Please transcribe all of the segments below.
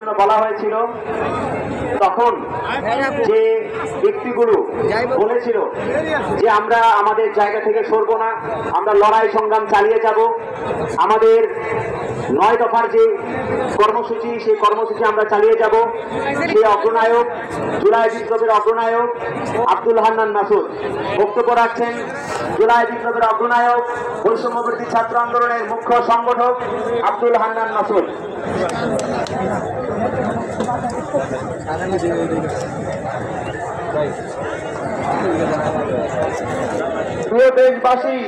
বলা হয়েছিল তখন যে ব্যক্তিগুলো বলেছিল যে আমরা আমাদের জায়গা থেকে সরব না, আমরা লড়াই সংগ্রাম চালিয়ে যাব, আমাদের 9 দফার যে কর্মসূচি সেই কর্মসূচি আমরা চালিয়ে যাব, সেই অগ্রনায়ক জুলাই বিপ্লবের অগ্রনায়ক আব্দুল হান্নান মাসুদ বক্তব্য রাখছেন। জুলাই বিপ্লবের অগ্রনায়ক বৈষম্যবিরোধী ছাত্র আন্দোলনের মুখ্য সংগঠক আব্দুল হান্নান মাসুদ। প্রিয় দেশবাসী,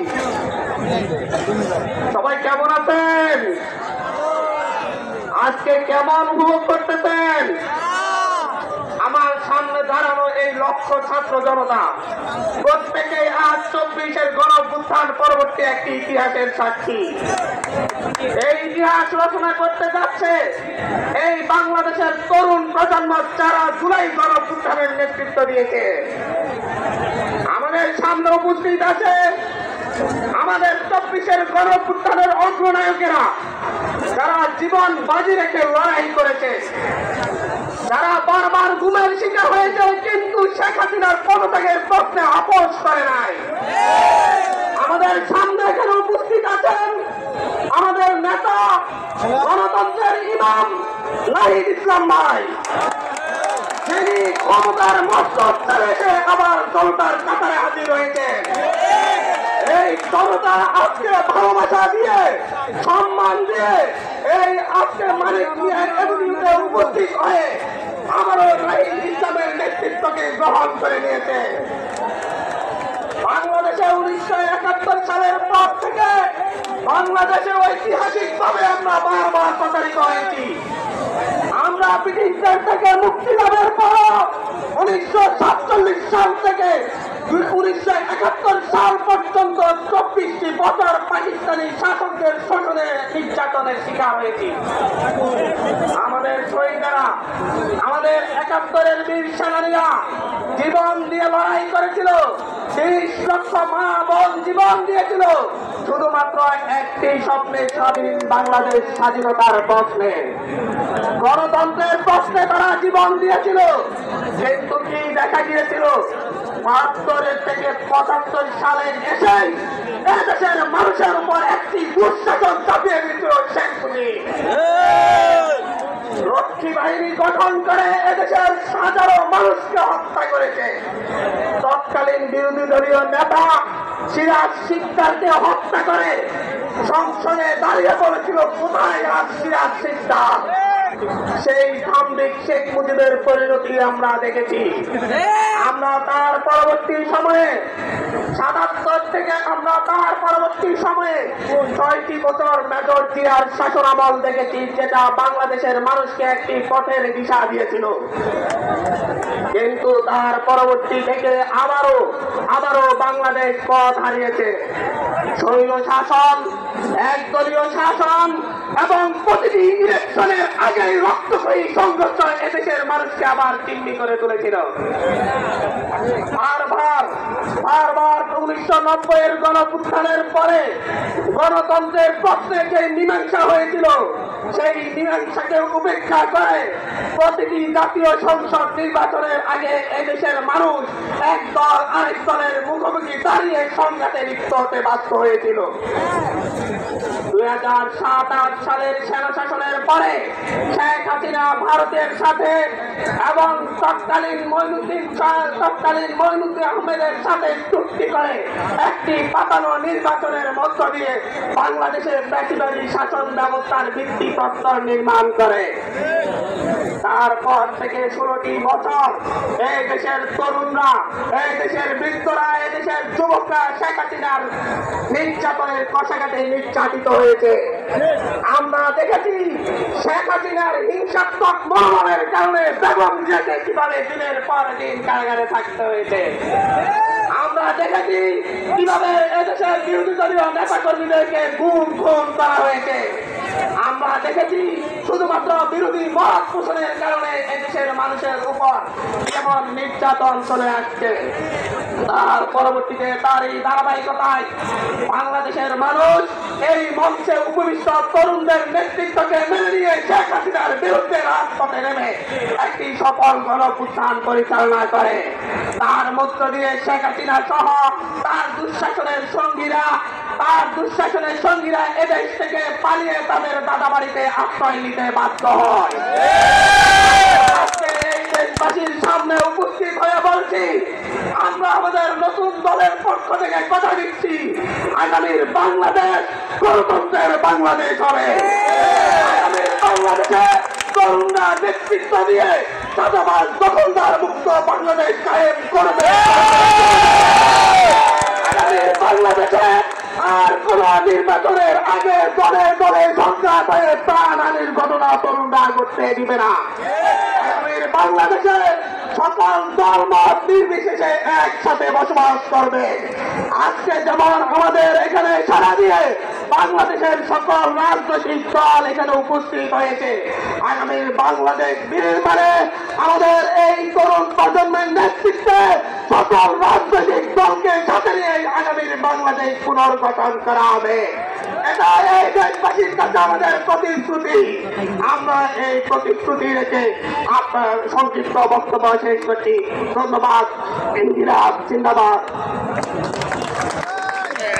সবাই কেমন আছেন? আজকে কেমন উপভোগ করতেছেন? আমার সামনে দাঁড়ানো এই লক্ষ ছাত্র জনতা প্রত্যেকেই আজ 24-এর গণঅভ্যুত্থান পরবর্তী একটি ইতিহাসের সাক্ষী। এই ইতিহাস রচনা করতে যাচ্ছে এই বাংলাদেশের তরুণ প্রজন্ম, যারা জুলাই গণঅভ্যুত্থানের নেতৃত্ব দিয়েছে। আমাদের সামনে উপস্থিত আছে আমাদের 24-এর গণঅভ্যুত্থানের অগ্রনায়কেরা, যারা জীবন বাজি রেখে লড়াই করেছে, যারা বারবার গুমের শিকার হয়েছে কিন্তু শেখ হাসিনার পদত্যাগের প্রশ্নে আপোষ করে নাই। আমাদের সামনে এখানে উপস্থিত আছেন আমাদের নেতা গণতন্ত্রের ইমাম নাহিদ ইসলাম ভাই, যিনি ক্ষমতার মস্তক ছেড়ে আবার জনতার কাতারে হাজির হয়েছে। এই জনতা আজকে ভালোবাসা দিয়ে, সম্মান দিয়ে এই আজকে মানিক মিয়ার এভিনিউতে উপস্থিত হয়ে আমারও নাহিদ ইসলামের নেতৃত্বকে গ্রহণ করে নিয়েছে। বাংলাদেশে 1971 সালের পর থেকে বাংলাদেশে ঐতিহাসিক ভাবে আমরা বারবার প্রতারিত হয়েছি। আমরা ব্রিটিশদের থেকে মুক্তি লাভের পর 1947 সাল থেকে 1971 সাল পর্যন্ত 24টি বছর পাকিস্তানি শাসকদের শোষণে নির্যাতনের শিকার হয়েছি। আমাদের শহীদেরা, আমাদের 71-এর বীর সেনানীরা জীবন দিয়ে লড়াই করেছিল, 30 লক্ষ মা বোন জীবন দিয়েছিল শুধুমাত্র একটি স্বপ্নে, স্বাধীন বাংলাদেশ স্বাধীনতার প্রশ্নে, গণতন্ত্রের প্রশ্নে তারা জীবন দিয়েছিল। কিন্তু কি দেখা গিয়েছিল? 72 থেকে 75 সালে এসে এদেশের মানুষের উপর একটি দুঃশাসন চাপিয়ে দিয়েছিল শেখ মুজিব। রক্ষী বাহিনী গঠন করে এদেশের হাজারো মানুষকে হত্যা করেছে। তৎকালীন বিরোধী দলীয় নেতা সিরাজ শিকদারকে হত্যা করে সংসদে দাঁড়িয়ে পড়েছিল কোথায় আর সিরাজ শিকদার। সেই ধাম্বিক শেখ মুজিবের পরিণতি আমরা দেখেছি। আমরা তার পরবর্তী সময়ে 77 থেকে আমরা তার পরবর্তী সময়ে 6টি বছর মেজর জিয়ার শাসন আমল দেখেছি, যেটা বাংলাদেশের মানুষকে একটি পথের দিশা দিয়েছিল। কিন্তু তার পরবর্তী থেকে আবারও বাংলাদেশ পথ হারিয়েছে। স্বৈর শাসন, একদলীয় শাসন এবং প্রতিটি ইলেকশনের আগে রক্তক্ষয়ী সংঘর্ষ এদেশের মানুষকে আবার চিহ্নি করে তুলেছিল। বারবার 1990-এর গণঅভ্যুত্থানের পরে গণতন্ত্রের প্রশ্নে যে মীমাংসা হয়েছিল, সেই মীমাংসাকে উপেক্ষা করে প্রতিটি জাতীয় সংসদ নির্বাচনের আগে এদেশের মানুষ এক দল আরেক দলের মুখোমুখি দাঁড়িয়ে সংঘাতে লিপ্ত হতে বাধ্য হয়েছিল। 2007-8 সালের সেনা শাসনের পরে শেখ হাসিনা ভারতের সাথে এবং তৎকালীন মঈনুদ্দিন আহমেদের সাথে চুক্তি করে একটি পাতানো নির্বাচনের মধ্য দিয়ে বাংলাদেশের ফ্যাসিবাদী শাসন ব্যবস্থার ভিত্তিপ্রস্তর নির্মাণ করে। তারপর থেকে 16টি বছর এই দেশের তরুণরা, এই দেশের বৃদ্ধরা, এই দেশের যুবকরা শেখ হাসিনার নির্যাতনের কষাঘাতে নির্যাতিত হয়েছে। আমরা দেখেছি শেখ হাসিনার হিংসাত্মক মনোভাবের কারণে বেগম জিয়াকে কিভাবে দিনের পর দিন কারাগারে থাকতে হয়েছে। আমরা দেখেছি কিভাবে এদেশের বিরোধী দলীয় নেতা কর্মীদেরকে খুন করা হয়েছে। আমরা দেখেছি শুধুমাত্র বিরোধী মত পোষণের কারণে এদেশের মানুষের উপর কেমন নির্যাতন চলে আসছে। তার পরবর্তীতে তার এই ধারাবাহিকতায় বাংলাদেশের মানুষ এই মঞ্চে উপবিষ্ট তরুণদের নেতৃত্বকে মেনে নিয়ে শেখ হাসিনার বিরুদ্ধে রাজপথে নেমে একটি সফল গণঅভ্যুত্থান পরিচালনা করে। তার মধ্য দিয়ে শেখ হাসিনা সহ তার দুঃশাসনের সঙ্গীরা এদেশ থেকে পালিয়ে তাদের দাদা বাড়িতে আশ্রয় নিতে বাধ্য হয়। আজকে এই দেশবাসীর সামনে উপস্থিত হয়ে বলছি, আমরা আমাদের নতুন দলের পক্ষ থেকে কথা দিচ্ছি, আগামীর বাংলাদেশ গণতন্ত্রের বাংলাদেশ হবে। আগামীর বাংলাদেশে তরুণরা নেতৃত্ব দিয়ে চাঁদাবাজ দখলদার মুক্ত বাংলাদেশ কায়েম করবে। আগামীর বাংলাদেশে আর কোন নির্বাচনের আগে দলে দলে সংঘাত হয়ে প্রাণহানির ঘটনা তরুণরা করতে দিবে না। আগামীর বাংলাদেশে সকল দলমত নির্বিশেষে একসাথে বসবাস করবে। আজকে যেমন আমাদের এখানে সারা দিয়ে বাংলাদেশের সকল রাজনৈতিক দল এখানে উপস্থিত হয়েছে, আগামীর বাংলাদেশ নির্মাণে আমাদের এই তরুণ প্রজন্মের নেতৃত্বে সকল রাজনৈতিক দলকে সাথে নিয়ে আগামীর বাংলাদেশ পুনর্গঠন করা হবে। এটা এই দেশবাসীর কাছে আমাদের প্রতিশ্রুতি। আমরা এই প্রতিশ্রুতি রেখে আপনার সংক্ষিপ্ত বক্তব্য শেষ করছি। ধন্যবাদ। ইন্দিরা জিন্দাবাদ।